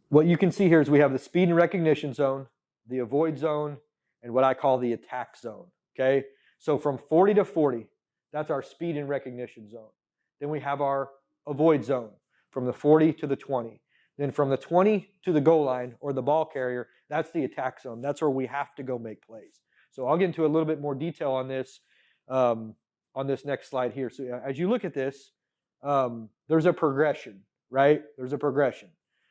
what you can see here is we have the speed and recognition zone, the avoid zone, and what I call the attack zone, okay? So from 40 to 40, that's our speed and recognition zone. Then we have our avoid zone from the 40 to the 20. Then from the 20 to the goal line or the ball carrier, that's the attack zone. That's where we have to go make plays. So I'll get into a little bit more detail on this next slide here. So as you look at this, there's a progression, right? There's a progression.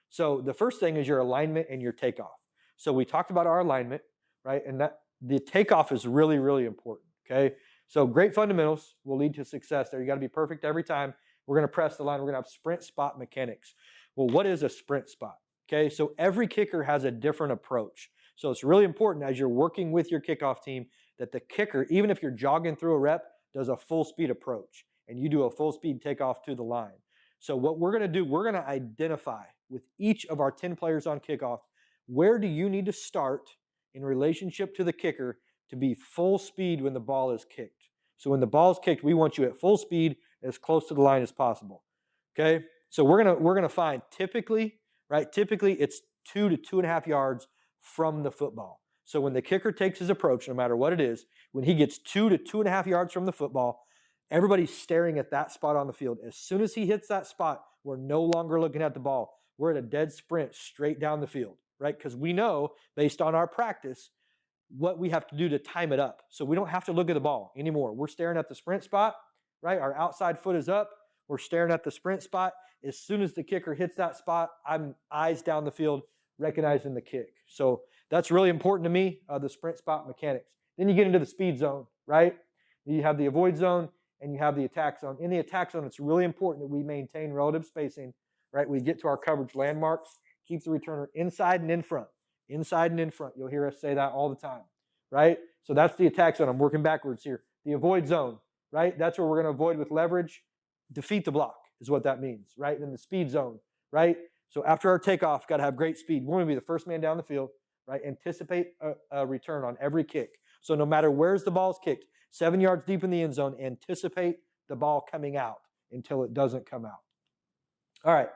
So the first thing is your alignment and your takeoff. So we talked about our alignment, right? And that the takeoff is really, really important, okay? So great fundamentals will lead to success there. You got to be perfect every time. We're going to press the line. We're going to have sprint spot mechanics. Well, what is a sprint spot? Okay, so every kicker has a different approach. So it's really important as you're working with your kickoff team that the kicker, even if you're jogging through a rep, does a full speed approach and you do a full speed takeoff to the line. So what we're going to do, we're going to identify with each of our 10 players on kickoff, where do you need to start in relationship to the kicker to be full speed when the ball is kicked. So when the ball is kicked, we want you at full speed as close to the line as possible. Okay? So we're gonna find typically it's 2 to 2.5 yards from the football. So when the kicker takes his approach, no matter what it is, when he gets 2 to 2.5 yards from the football, everybody's staring at that spot on the field. As soon as he hits that spot, we're no longer looking at the ball. We're at a dead sprint straight down the field, right? Because we know, based on our practice, what we have to do to time it up. So we don't have to look at the ball anymore. We're staring at the sprint spot, right? Our outside foot is up. We're staring at the sprint spot. As soon as the kicker hits that spot, I'm eyes down the field, recognizing the kick. So that's really important to me, the sprint spot mechanics. Then you get into the speed zone, right? You have the avoid zone and you have the attack zone. In the attack zone, it's really important that we maintain relative spacing, right? We get to our coverage landmarks, keep the returner inside and in front. Inside and in front. You'll hear us say that all the time, right? So that's the attack zone. I'm working backwards here. The avoid zone, right? That's where we're going to avoid with leverage. Defeat the block is what that means, right? And then the speed zone, right? So after our takeoff, got to have great speed. We're going to be the first man down the field, right? Anticipate a return on every kick. So no matter where's the ball's kicked, 7 yards deep in the end zone, anticipate the ball coming out until it doesn't come out. All right.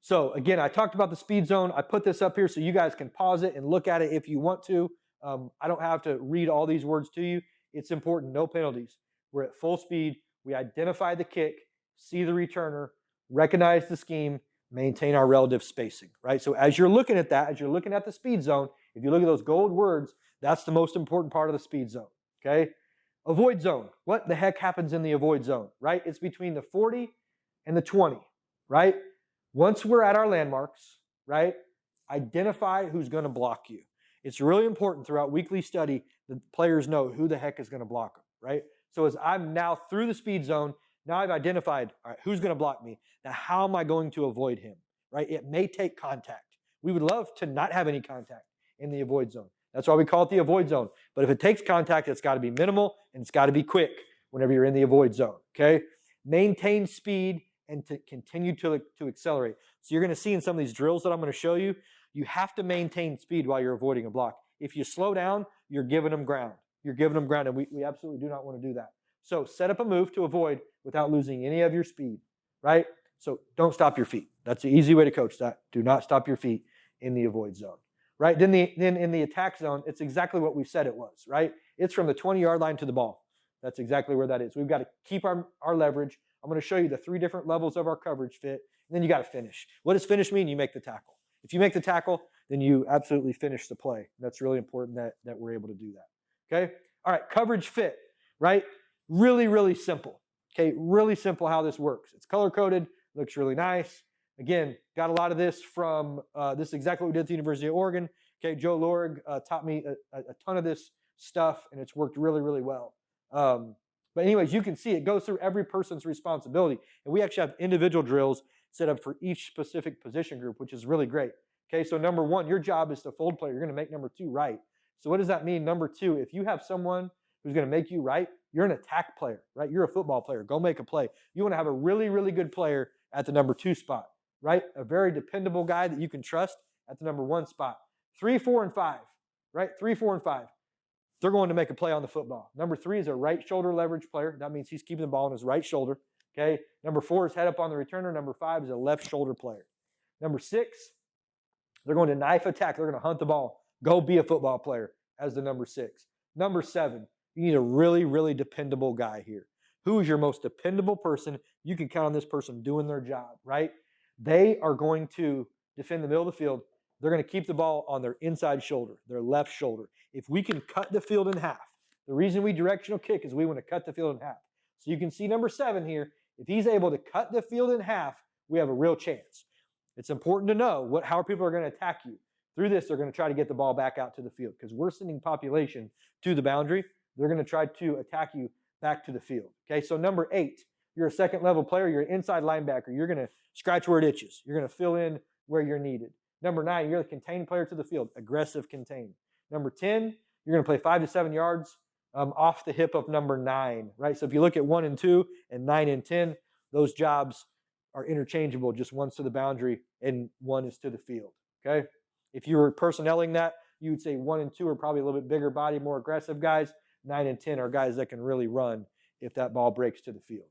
So again, I talked about the speed zone. I put this up here so you guys can pause it and look at it if you want to. I don't have to read all these words to you. It's important. No penalties. We're at full speed. We identify the kick, see the returner, recognize the scheme, maintain our relative spacing, right? So as you're looking at that, as you're looking at the speed zone, if you look at those gold words, that's the most important part of the speed zone, okay? Avoid zone. What the heck happens in the avoid zone, right? It's between the 40 and the 20, right? Once we're at our landmarks, right, identify who's going to block you. It's really important throughout weekly study that players know who the heck is going to block them, right? So as I'm now through the speed zone, now I've identified, all right, who's going to block me? Now, how am I going to avoid him, right? It may take contact. We would love to not have any contact in the avoid zone. That's why we call it the avoid zone. But if it takes contact, it's got to be minimal and it's got to be quick whenever you're in the avoid zone, okay? Maintain speed and to continue to accelerate. So you're going to see in some of these drills that I'm going to show you, you have to maintain speed while you're avoiding a block. If you slow down, you're giving them ground. You're giving them ground, and we absolutely do not want to do that. So set up a move to avoid without losing any of your speed, right? So don't stop your feet. That's the easy way to coach that. Do not stop your feet in the avoid zone, right? Then in the attack zone, it's exactly what we said it was, right? It's from the 20-yard line to the ball. That's exactly where that is. We've got to keep our leverage. I'm going to show you the 3 different levels of our coverage fit, and then you got to finish. What does finish mean? You make the tackle. If you make the tackle, then you absolutely finish the play. That's really important that we're able to do that. Okay? All right, coverage fit, right? Really, really simple. Okay, really simple how this works. It's color-coded, looks really nice. Again, got a lot of this from, this is exactly what we did at the University of Oregon. Okay, Joe Lorig taught me a ton of this stuff, and it's worked really, really well. But anyways, you can see it goes through every person's responsibility. And we actually have individual drills set up for each specific position group, which is really great. Okay, so number 1, your job is to fold play. You're going to make number 2 right. So what does that mean? Number 2, if you have someone who's going to make you right, you're an attack player, right? You're a football player. Go make a play. You want to have a really, really good player at the number 2 spot, right? A very dependable guy that you can trust at the number 1 spot. 3, 4, and 5, right? 3, 4, and 5. They're going to make a play on the football. Number 3 is a right shoulder leverage player. That means he's keeping the ball on his right shoulder. Okay. Number 4 is head up on the returner. Number 5 is a left shoulder player. Number 6, They're going to knife attack. They're going to hunt the ball. Go be a football player as the number 6. Number 7, you need a really, really dependable guy here. Who is your most dependable person? You can count on this person doing their job, right? They are going to defend the middle of the field. They're going to keep the ball on their inside shoulder, their left shoulder. If we can cut the field in half, the reason we directional kick is we want to cut the field in half. So you can see number 7 here. If he's able to cut the field in half, we have a real chance. It's important to know how people are going to attack you. Through this, they're going to try to get the ball back out to the field because we're sending population to the boundary. They're going to try to attack you back to the field. Okay, so number 8, you're a second level player. You're an inside linebacker. You're going to scratch where it itches. You're going to fill in where you're needed. Number 9, you're the contained player to the field, aggressive contain. Number 10, you're going to play 5 to 7 yards off the hip of number 9, right? So if you look at 1 and 2 and 9 and 10, those jobs are interchangeable. Just one's to the boundary and one is to the field, okay? If you were personnelling that, you would say 1 and 2 are probably a little bit bigger body, more aggressive guys. 9 and 10 are guys that can really run if that ball breaks to the field.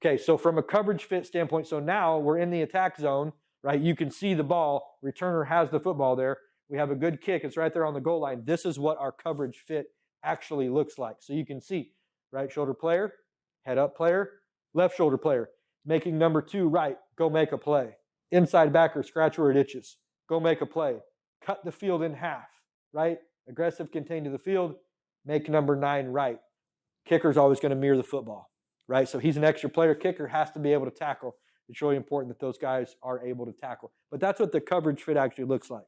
Okay, so from a coverage fit standpoint, so now we're in the attack zone, right? You can see the ball. Returner has the football there. We have a good kick. It's right there on the goal line. This is what our coverage fit actually looks like. So you can see right shoulder player, head up player, left shoulder player. Making number 2 right, go make a play. Inside backer, scratch where it itches. Go make a play. Cut the field in half, right? Aggressive contain to the field. Make number 9 right. Kicker's always going to mirror the football, right? So he's an extra player. Kicker has to be able to tackle. It's really important that those guys are able to tackle. But that's what the coverage fit actually looks like.